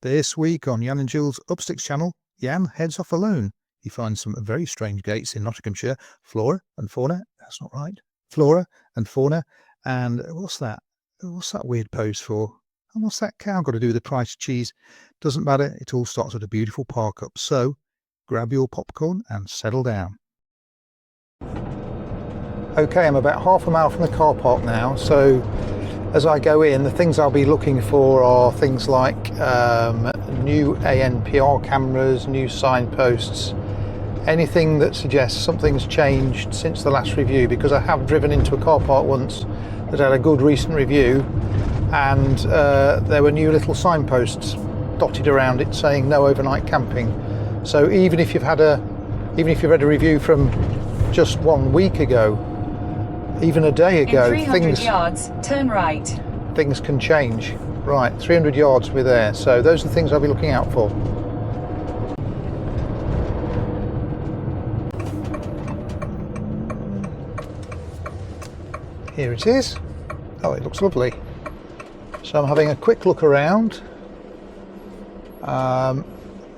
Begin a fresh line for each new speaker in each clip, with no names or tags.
This week on Jan and Jill's Upsticks channel, Jan heads off alone. He finds some very strange gates in Nottinghamshire, flora and fauna, that's not right, flora and fauna, and what's that weird pose for? And what's that cow got to do with the price of cheese? Doesn't matter, it all starts with a beautiful park up, so grab your popcorn and settle down. Okay, I'm about half a mile from the car park now, so as I go in, the things I'll be looking for are things like new ANPR cameras, new signposts, anything that suggests something's changed since the last review, because I have driven into a car park once that had a good recent review, and there were new little signposts dotted around it saying no overnight camping. So even if you've read a review from just 1 week ago, even a day ago,
in 300 yards, turn right.
Things can change. Right, 300 yards we're there. So those are the things I'll be looking out for. Here it is. Oh, it looks lovely. So I'm having a quick look around.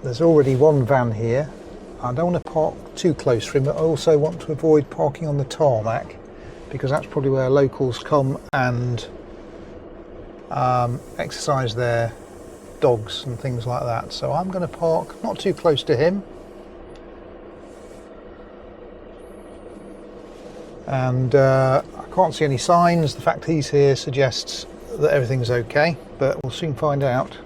There's already one van here. I don't want to park too close for him, but I also want to avoid parking on the tarmac, because that's probably where locals come and exercise their dogs and things like that. So I'm going to park not too close to him, and I can't see any signs. The fact he's here suggests that everything's okay, but we'll soon find out.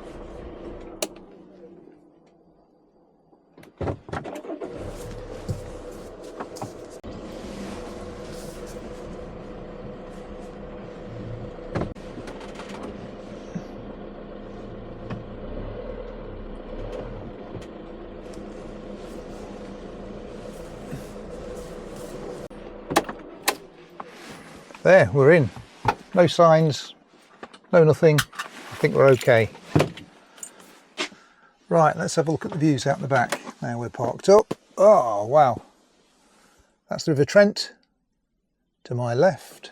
There, we're in. No signs, no nothing. I think we're okay. Right, let's have a look at the views out the back. Now we're parked up. Oh, wow. That's the River Trent to my left.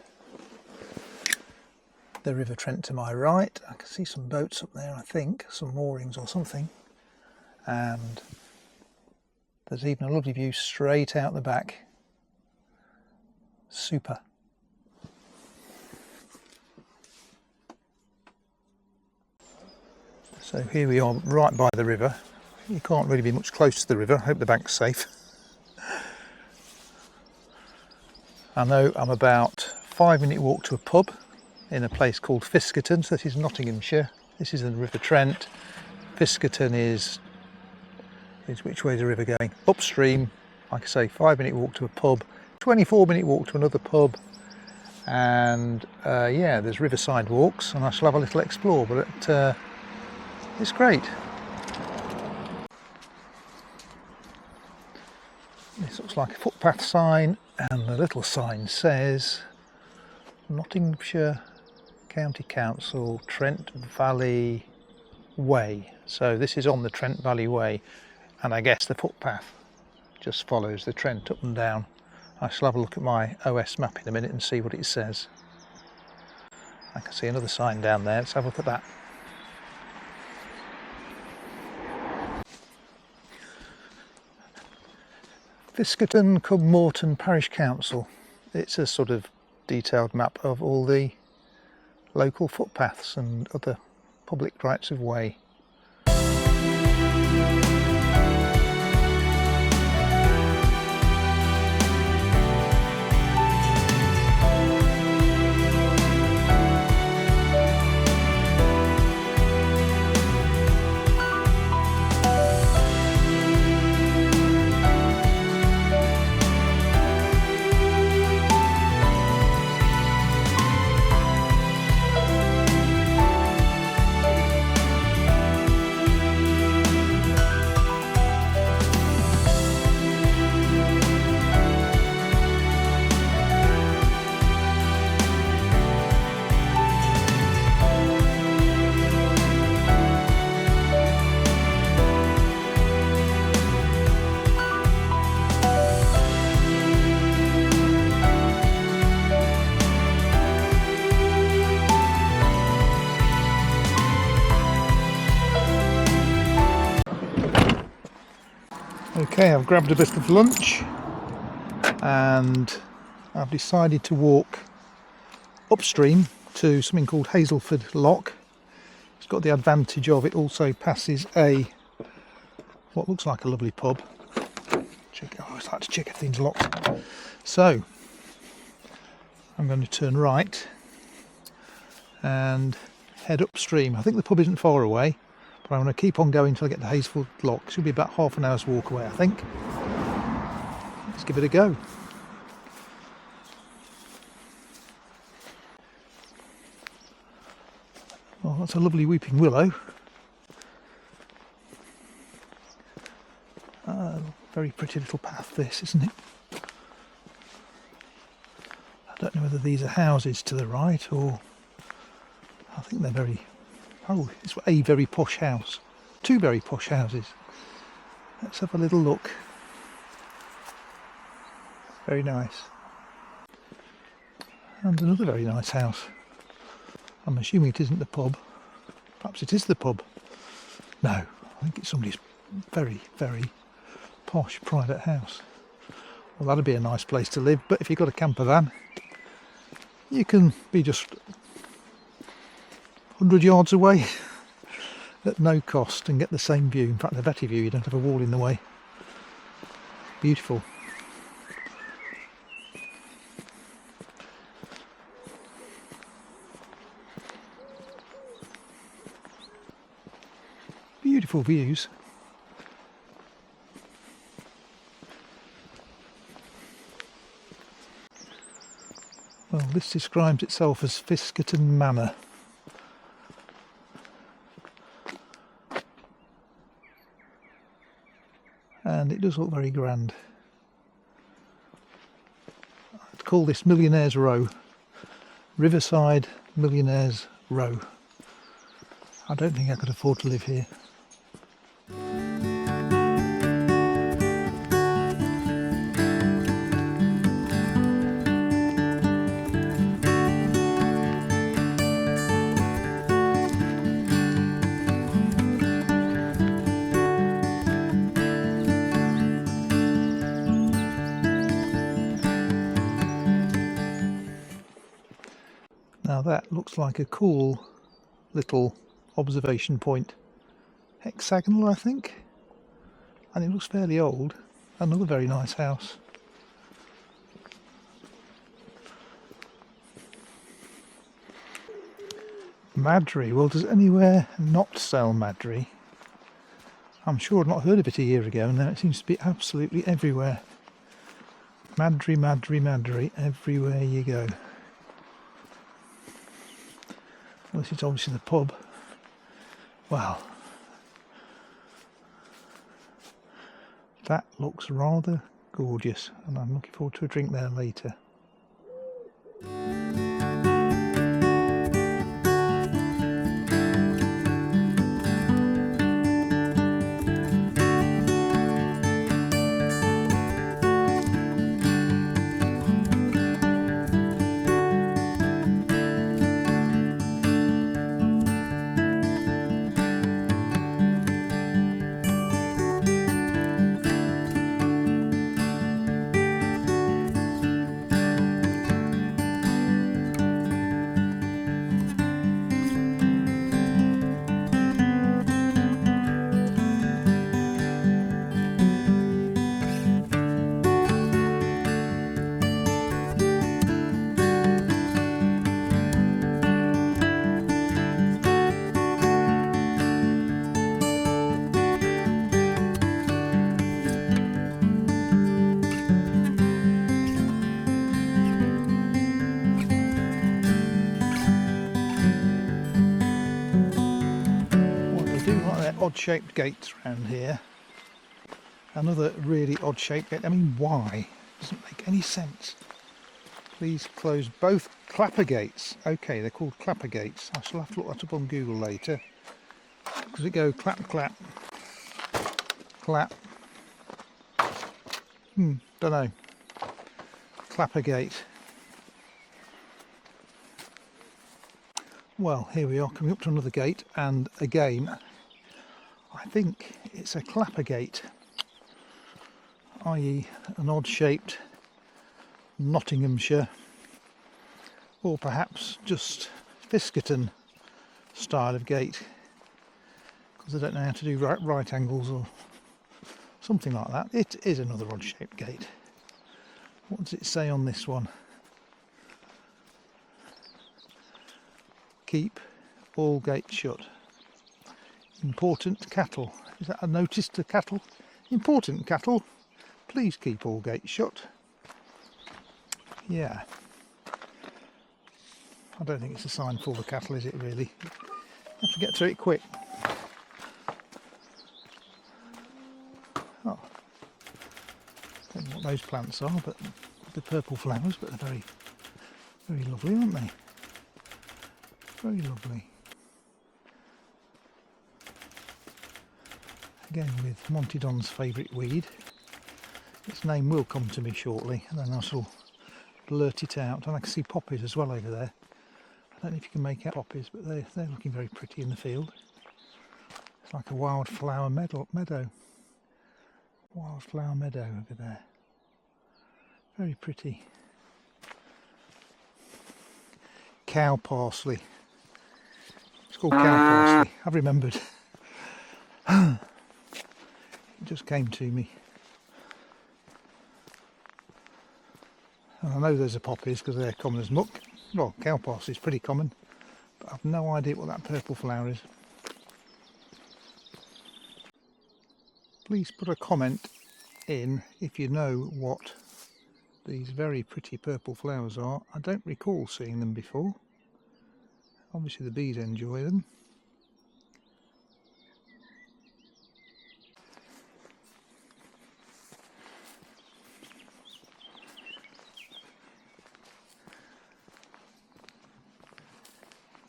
The River Trent to my right. I can see some boats up there, I think. Some moorings or something. And there's even a lovely view straight out the back. Super. So here we are right by the river. You can't really be much close to the river. I hope the bank's safe. I know I'm about 5-minute walk to a pub in a place called Fiskerton. So this is Nottinghamshire. This is the River Trent. Fiskerton is which way is the river going? Upstream. Like I say, 5-minute walk to a pub, 24-minute walk to another pub. And yeah, there's riverside walks, and I shall have a little explore, but it's great. This looks like a footpath sign, and the little sign says Nottinghamshire County Council, Trent Valley Way. So this is on the Trent Valley Way, and I guess the footpath just follows the Trent up and down. I shall have a look at my OS map in a minute and see what it says. I can see another sign down there. Let's have a look at that. Fiskerton Morton Parish Council. It's a sort of detailed map of all the local footpaths and other public rights of way. Okay, I've grabbed a bit of lunch and I've decided to walk upstream to something called Hazelford Lock. It's got the advantage of it also passes what looks like a lovely pub. I always like to check if things locked. So I'm going to turn right and head upstream. I think the pub isn't far away, but I'm going to keep on going until I get to Hazelford Lock. Should be about half an hour's walk away, I think. Let's give it a go. Well, that's a lovely weeping willow. Very pretty little path this, isn't it? I don't know whether these are houses to the right or... I think they're very... Oh, it's a very posh house. Two very posh houses. Let's have a little look. Very nice. And another very nice house. I'm assuming it isn't the pub. Perhaps it is the pub. No, I think it's somebody's very, very posh private house. Well, that'd be a nice place to live, but if you've got a camper van, you can be just 100 yards away at no cost and get the same view. In fact, a better view. You don't have a wall in the way. Beautiful. Beautiful views. Well, this describes itself as Fiskerton Manor. And it does look very grand. I'd call this Millionaires Row. Riverside Millionaires Row. I don't think I could afford to live here. Now that looks like a cool little observation point. Hexagonal, I think. And it looks fairly old. Another very nice house. Madry. Well, does anywhere not sell Madry? I'm sure I'd not heard of it a year ago, and now it seems to be absolutely everywhere. Madry, Madry, Madry, everywhere you go. Well, this is obviously the pub. Wow. That looks rather gorgeous, and I'm looking forward to a drink there later. Odd shaped gates around here. Another really odd shaped gate. I mean, why? Doesn't make any sense. Please close both clapper gates. Okay, they're called clapper gates. I shall have to look that up on Google later. Does it go clap, clap, clap? Don't know. Clapper gate. Well, here we are coming up to another gate, and again, I think it's a clapper gate. i.e. an odd shaped Nottinghamshire, or perhaps just Fiskerton style of gate, because I don't know how to do right angles or something like that. It is another odd shaped gate. What does it say on this one? Keep all gates shut. Important cattle. Is that a notice to cattle? Important cattle, please keep all gates shut. Yeah. I don't think it's a sign for the cattle, is it really? You have to get through it quick. Oh. Don't know what those plants are, but the purple flowers, but they're very, very lovely, aren't they? Very lovely. Again with Monty Don's favourite weed. Its name will come to me shortly, and then I shall blurt it out. And I can see poppies as well over there. I don't know if you can make out poppies, but they're looking very pretty in the field. It's like a wildflower meadow. Wildflower meadow over there. Very pretty. Cow parsley. It's called cow parsley. I've remembered. It just came to me. And I know those are poppies because they're common as muck. Well, cow parsley is pretty common, but I've no idea what that purple flower is. Please put a comment in if you know what these very pretty purple flowers are. I don't recall seeing them before. Obviously the bees enjoy them.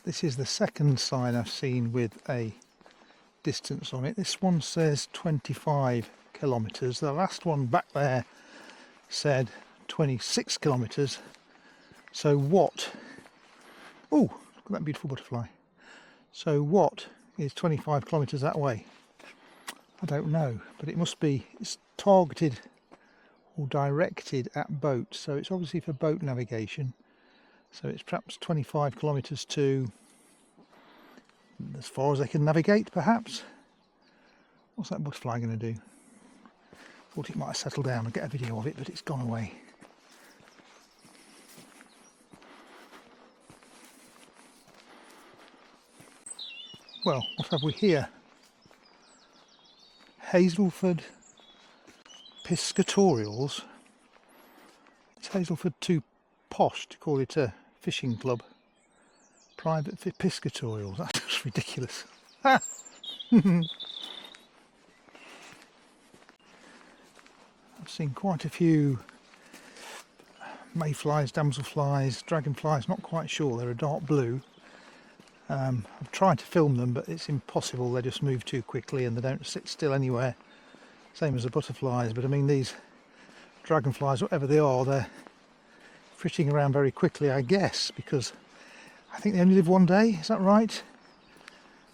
This is the second sign I've seen with a distance on it. This one says 25 kilometres. The last one back there said 26 kilometres. So what? Oh, look at that beautiful butterfly. So what is 25 kilometres that way? I don't know, but it must be, it's targeted or directed at boats, so it's obviously for boat navigation. So it's perhaps 25 kilometres to as far as they can navigate, perhaps. What's that butterfly going to do? Thought it might have settled down. I'll get a video of it, but it's gone away. Well, what have we here? Hazelford Piscatorials. It's Hazelford too posh to call it a fishing club. Private Piscatorials. That's just ridiculous. I've seen quite a few mayflies, damselflies, dragonflies, not quite sure. They're a dark blue. I've tried to film them, but it's impossible. They just move too quickly and they don't sit still anywhere. Same as the butterflies, but I mean these dragonflies, whatever they are, they're flitting around very quickly, I guess, because I think they only live one day, is that right?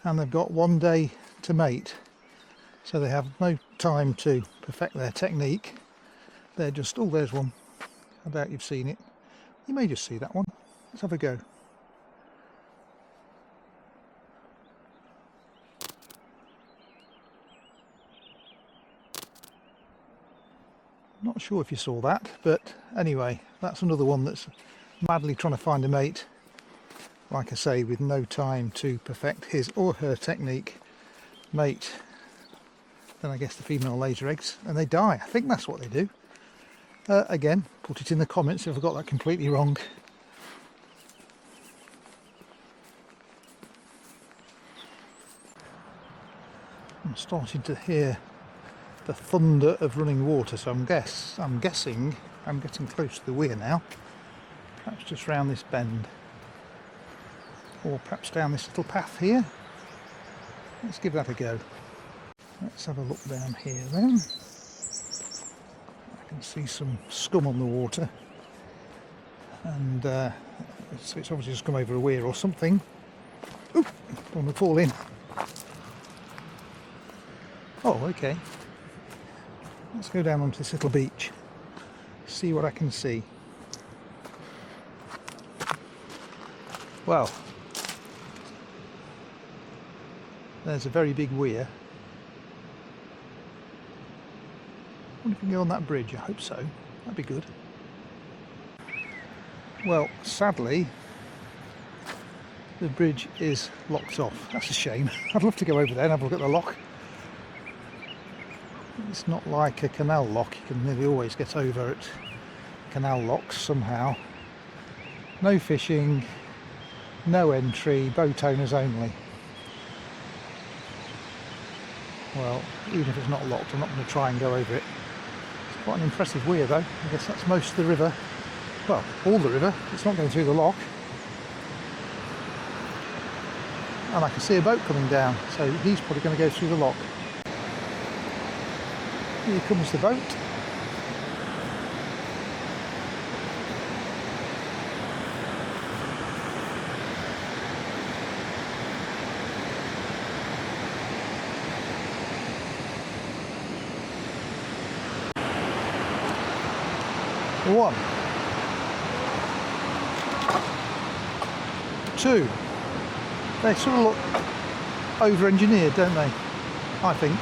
And they've got one day to mate, so they have no time to perfect their technique. They're just, oh, there's one. I doubt you've seen it. You may just see that one. Let's have a go. Not sure if you saw that, but anyway, that's another one that's madly trying to find a mate. Like I say, with no time to perfect his or her technique. Mate. Then I guess the female lays her eggs and they die. I think that's what they do. Again, put it in the comments if I got that completely wrong. I'm starting to hear the thunder of running water, so I'm guessing I'm getting close to the weir now. Perhaps just round this bend, or perhaps down this little path here. Let's give that a go. Let's have a look down here then. I can see some scum on the water, and so it's obviously just come over a weir or something. Oop, don't want to fall in. Oh, okay. Let's go down onto this little beach, see what I can see. Well, there's a very big weir. I wonder if we can go on that bridge. I hope so. That'd be good. Well, sadly, the bridge is locked off. That's a shame. I'd love to go over there and have a look at the lock. It's not like a canal lock. You can nearly always get over at canal locks somehow. No fishing, no entry, boat owners only. Well, even if it's not locked, I'm not going to try and go over it. It's quite an impressive weir though. I guess that's most of the river. Well, all the river. It's not going through the lock. And I can see a boat coming down, so he's probably going to go through the lock. Here comes the boat. One, two. They sort of look over-engineered, don't they? I think.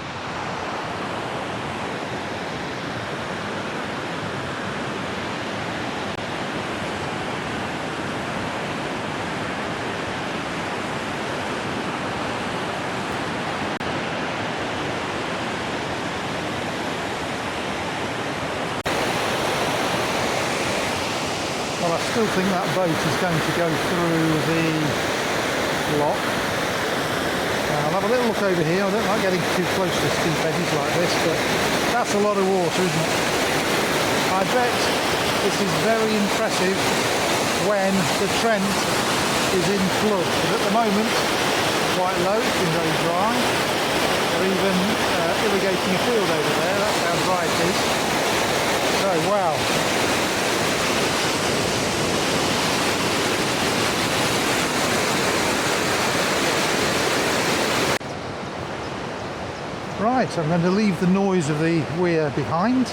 Well, I still think that boat is going to go through the lock. I'll have a little look over here. I don't like getting too close to steep edges like this, but that's a lot of water, isn't it? I bet this is very impressive when the Trent is in flood, but at the moment quite low. It's been very dry. They're even irrigating a field over there. That's how dry it is. So wow. Right, I'm going to leave the noise of the weir behind.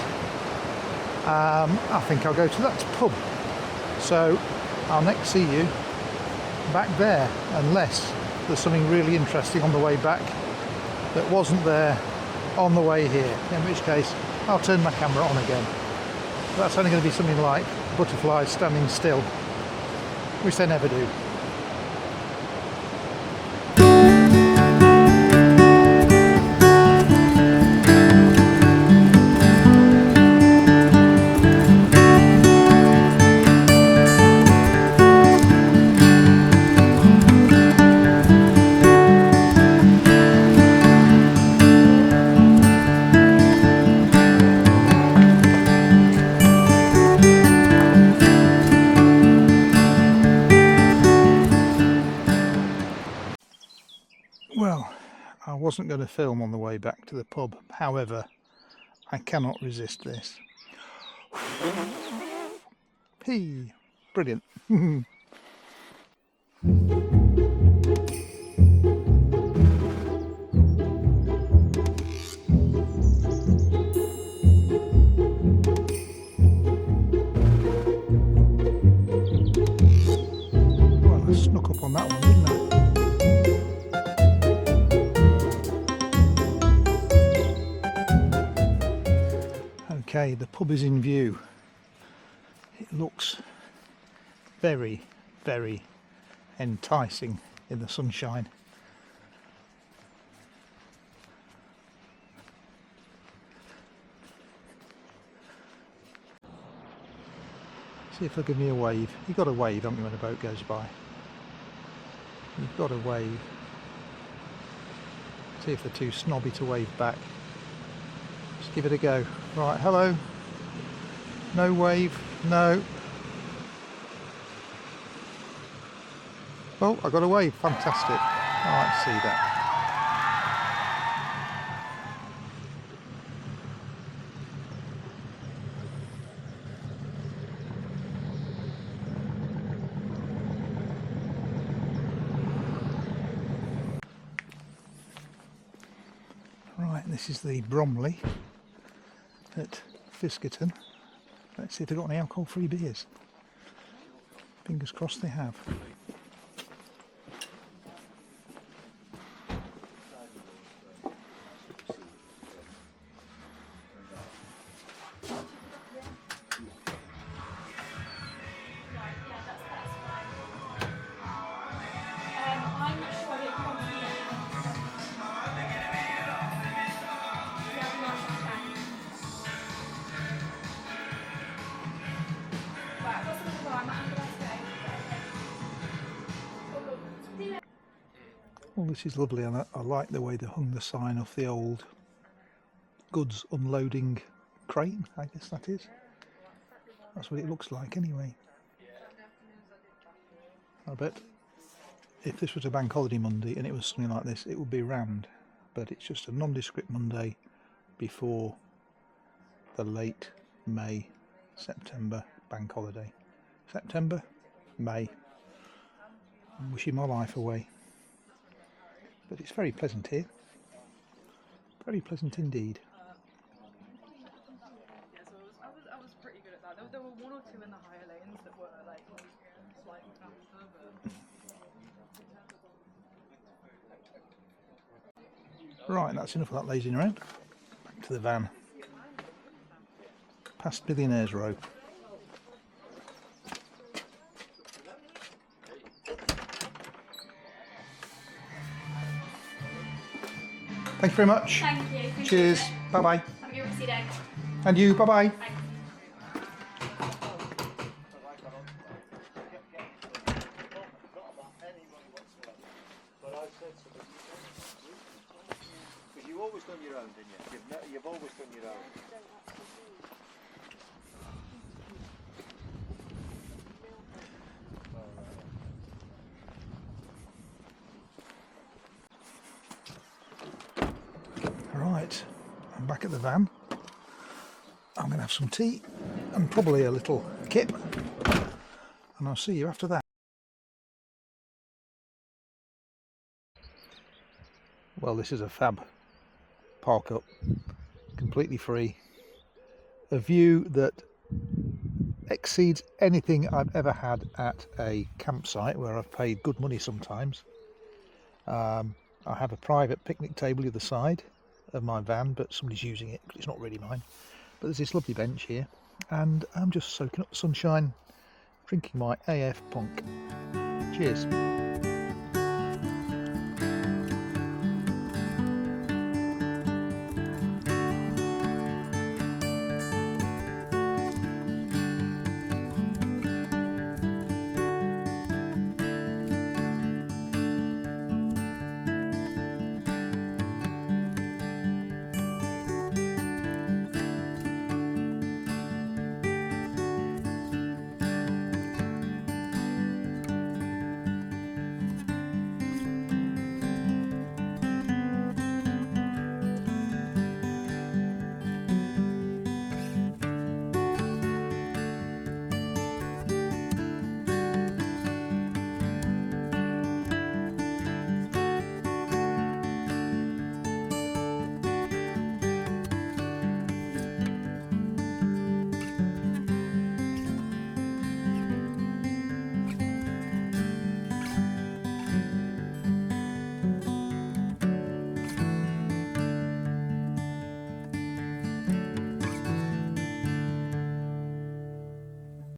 I think I'll go to that pub. So I'll next see you back there, unless there's something really interesting on the way back that wasn't there on the way here, in which case I'll turn my camera on again. But that's only going to be something like butterflies standing still, which they never do. Well, I wasn't going to film on the way back to the pub, however, I cannot resist this. Hey, brilliant. Well, I snuck up on that one, didn't I? Okay, the pub is in view. It looks very, very enticing in the sunshine. See if they'll give me a wave. You've got to wave, haven't you, when a boat goes by? You've got to wave. See if they're too snobby to wave back. Just give it a go. Right, hello. No wave, no. Oh, I got a wave, fantastic. I like to see that. Right, this is the Bromley. at Fiskerton. Let's see if they've got any alcohol-free beers. Fingers crossed they have. Well, this is lovely, and I like the way they hung the sign off the old goods unloading crane, I guess that is. That's what it looks like anyway. I bet if this was a bank holiday Monday and it was something like this, it would be rammed. But it's just a nondescript Monday before the late May, September bank holiday. September, May. I'm wishing my life away. But it's very pleasant here. Very pleasant indeed.
Yeah, so I was pretty good at that. There were one or two in the higher lanes that were like slightly faster, but...
Right, that's enough of that lazing around. Back to the van. Past Millionaires Row. Thank you very much.
Thank you. Appreciate
Cheers.
it.
Bye bye.
Have a good rest of your day.
And you. Bye bye.
Thanks.
Because you've always done your own, didn't you? You've always done your own.
Right, I'm back at the van. I'm going to have some tea and probably a little kip, and I'll see you after that. Well, this is a fab park up, completely free. A view that exceeds anything I've ever had at a campsite where I've paid good money sometimes. I have a private picnic table either side of my van, but somebody's using it because it's not really mine. But there's this lovely bench here, and I'm just soaking up the sunshine, drinking my AF Punk. Cheers.